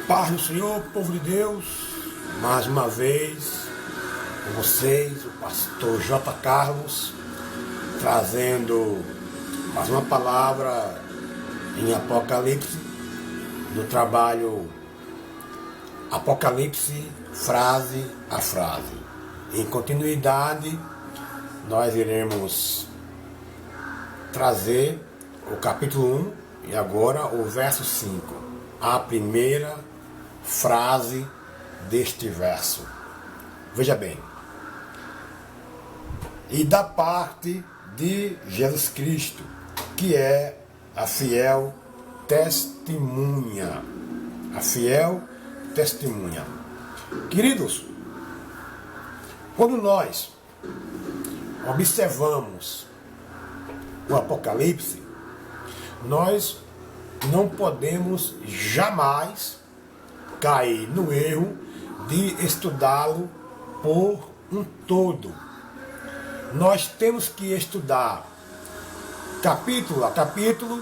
Paz do Senhor, povo de Deus, mais uma vez com vocês, o pastor J. Carlos, trazendo mais uma palavra em Apocalipse, do trabalho Apocalipse, frase a frase. Em continuidade, nós iremos trazer o capítulo 1 e agora o verso 5, a primeira frase deste verso. Veja bem: e da parte de Jesus Cristo, que é a fiel testemunha. A fiel testemunha. Queridos, quando nós observamos o Apocalipse, nós não podemos jamais cair no erro de estudá-lo por um todo. Nós temos que estudar capítulo a capítulo,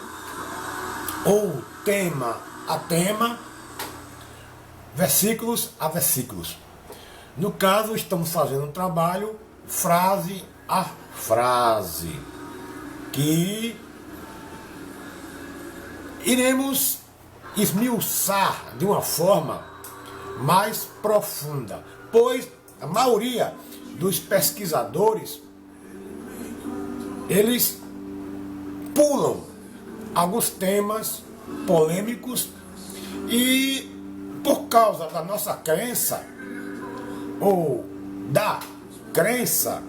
ou tema a tema, versículos a versículos. No caso, estamos fazendo um trabalho frase a frase, que iremos esmiuçar de uma forma mais profunda, pois a maioria dos pesquisadores, eles pulam alguns temas polêmicos e, por causa da nossa crença ou da crença,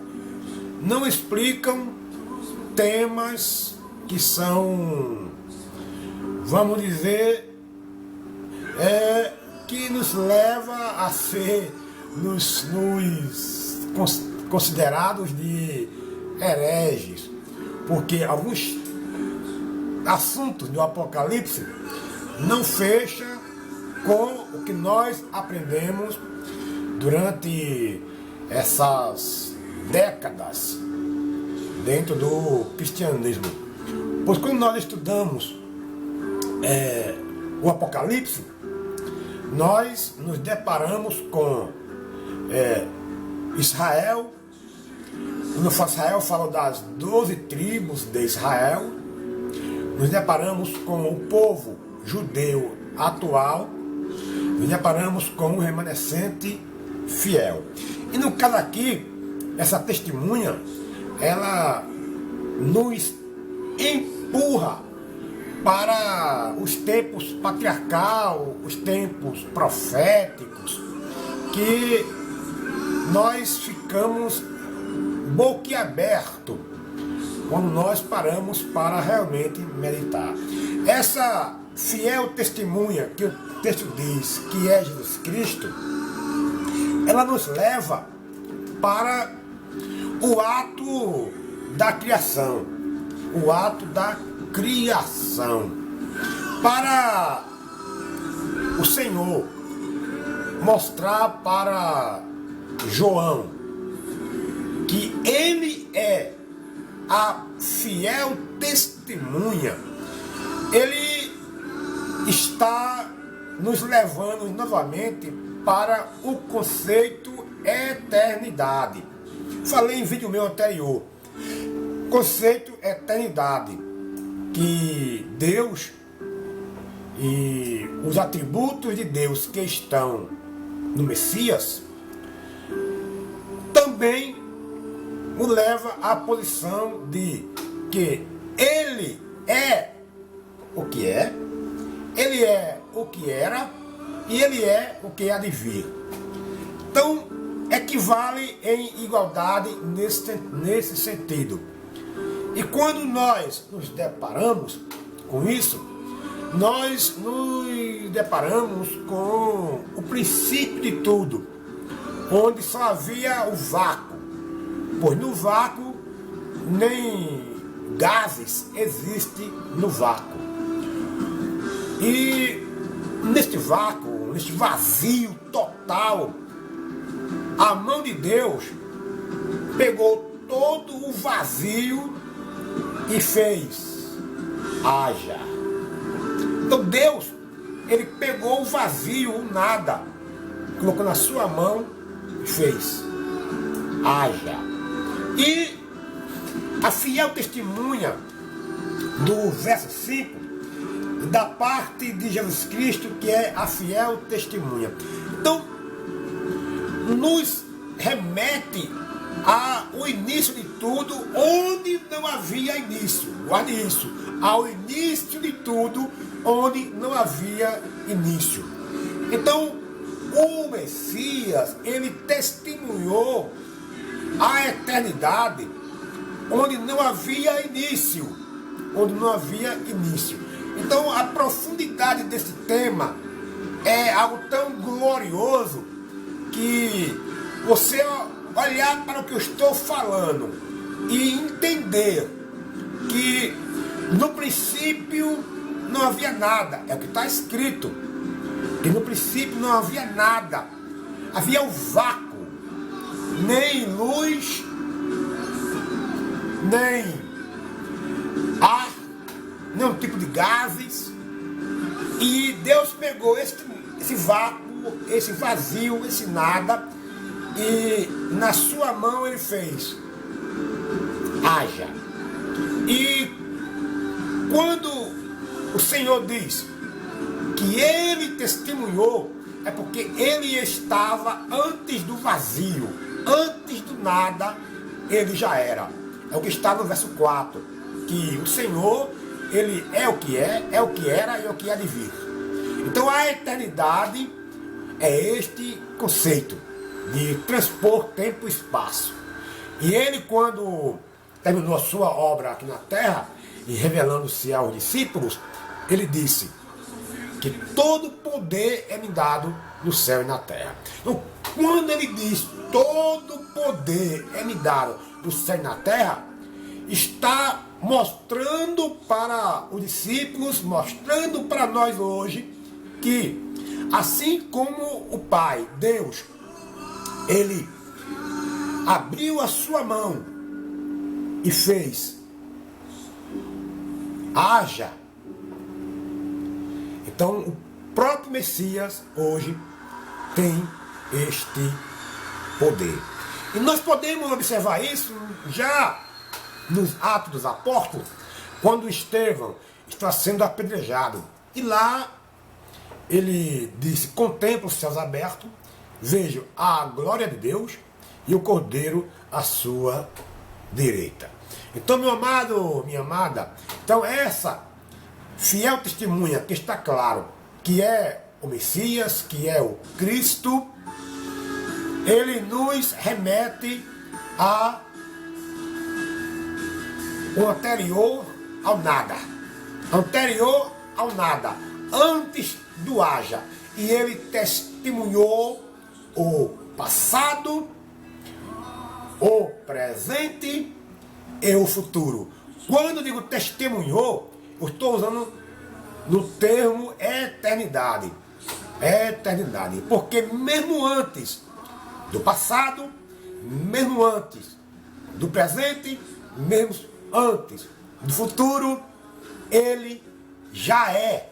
não explicam temas que são, vamos dizer, que nos leva a ser considerados de hereges, porque alguns assuntos do Apocalipse não fecham com o que nós aprendemos durante essas décadas dentro do cristianismo. Pois quando nós estudamos o Apocalipse, nós nos deparamos com Israel. Quando Israel fala das 12 tribos de Israel, nos deparamos com o povo judeu atual, nos deparamos com o remanescente fiel. E no caso aqui, essa testemunha, ela nos empurra para os tempos patriarcal, os tempos proféticos, que nós ficamos boquiaberto quando nós paramos para realmente meditar. Essa fiel testemunha que o texto diz que é Jesus Cristo, ela nos leva para o ato da criação, o ato da criação, para o Senhor mostrar para João que ele é a fiel testemunha. Ele está nos levando novamente para o conceito eternidade. Falei em vídeo meu anterior, conceito eternidade, que Deus e os atributos de Deus que estão no Messias também o leva à posição de que ele é o que é, ele é o que era e ele é o que há de vir. Então, equivale em igualdade nesse sentido. E quando nós nos deparamos com isso, nós nos deparamos com o princípio de tudo, onde só havia o vácuo, pois no vácuo nem gases existem no vácuo. E neste vácuo, neste vazio total, a mão de Deus pegou todo o vazio e fez haja. Então Deus ele pegou o vazio, o nada, colocou na sua mão e fez. Haja. E a fiel testemunha do verso 5, da parte de Jesus Cristo, que é a fiel testemunha. Então, nos remete ao início de tudo, onde não havia início. Guarde isso. Ao início de tudo, onde não havia início. Então, o Messias, ele testemunhou a eternidade, onde não havia início. Onde não havia início. Então, a profundidade desse tema é algo tão glorioso que você olhar para o que eu estou falando e entender que no princípio não havia nada. É o que está escrito. Que no princípio não havia nada. Havia o vácuo. Nem luz, nem ar, nenhum tipo de gases. E Deus pegou esse vácuo, esse vazio, esse nada, e na sua mão ele fez. Haja. E quando o Senhor diz que ele testemunhou, é porque ele estava antes do vazio, antes do nada, ele já era. É o que está no verso 4, que o Senhor, ele é o que era e é o que há de vir. Então a eternidade é este conceito de transpor tempo e espaço. E ele, quando terminou a sua obra aqui na terra, e revelando-se aos discípulos, ele disse que todo poder é me dado no céu e na terra. Então, quando ele diz todo poder é me dado no céu e na terra, está mostrando para os discípulos, mostrando para nós hoje, que assim como o Pai, Deus, ele abriu a sua mão e fez, haja. Então o próprio Messias hoje tem este poder. E nós podemos observar isso já nos Atos dos Apóstolos, quando Estevão está sendo apedrejado. E lá ele disse, contemplo os céus abertos, vejo a glória de Deus e o Cordeiro à sua direita. Então, meu amado, minha amada, então essa fiel testemunha que está claro que é o Messias, que é o Cristo, ele nos remete a o anterior ao nada. Anterior ao nada. Antes do haja. E ele testemunhou o passado, o presente e o futuro. Quando eu digo testemunhou, eu estou usando no termo eternidade. Eternidade. Porque mesmo antes do passado, mesmo antes do presente, mesmo antes do futuro, ele já é.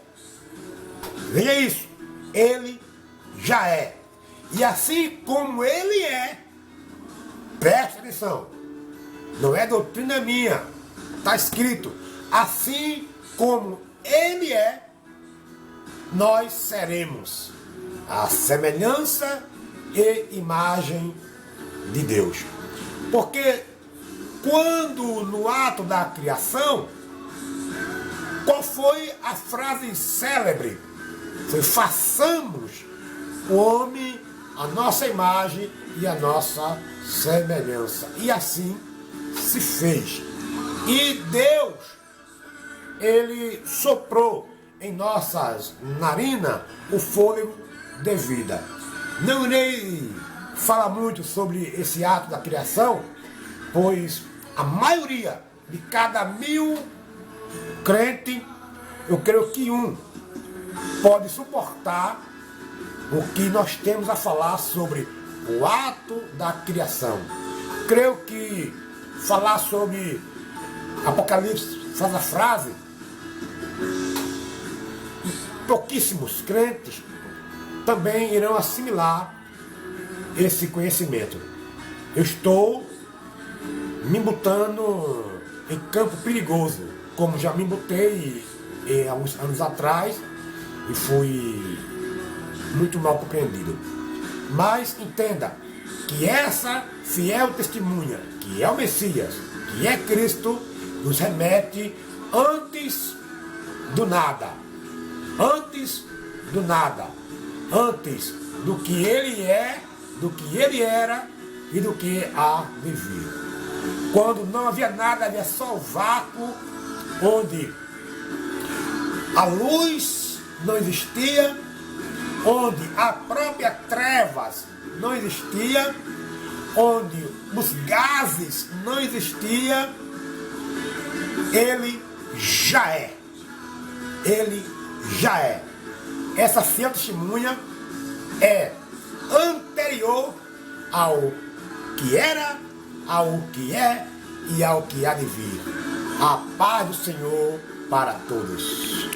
Veja isso, ele já é. E assim como ele é, preste atenção, não é doutrina minha, está escrito, assim como ele é, nós seremos a semelhança e imagem de Deus. Porque quando no ato da criação, qual foi a frase célebre? Foi, façamos o homem a nossa imagem e a nossa semelhança. E assim se fez. E Deus, ele soprou em nossas narinas o fôlego de vida. Não irei falar muito sobre esse ato da criação, pois a maioria de cada 1000 crentes, eu creio que um pode suportar o que nós temos a falar sobre o ato da criação. Creio que falar sobre Apocalipse, faz a frase, pouquíssimos crentes também irão assimilar esse conhecimento. Eu estou me botando em campo perigoso, como já me botei há uns anos atrás e fui muito mal compreendido. Mas entenda que essa fiel testemunha, que é o Messias, que é Cristo, nos remete antes do nada, antes do nada, antes do que ele é, do que ele era e do que há de vir. Quando não havia nada, havia só o vácuo, onde a luz não existia, onde a própria trevas não existia, onde os gases não existiam, ele já é. Ele já é. Essa fiel testemunha é anterior ao que era, ao que é e ao que há de vir. A paz do Senhor para todos.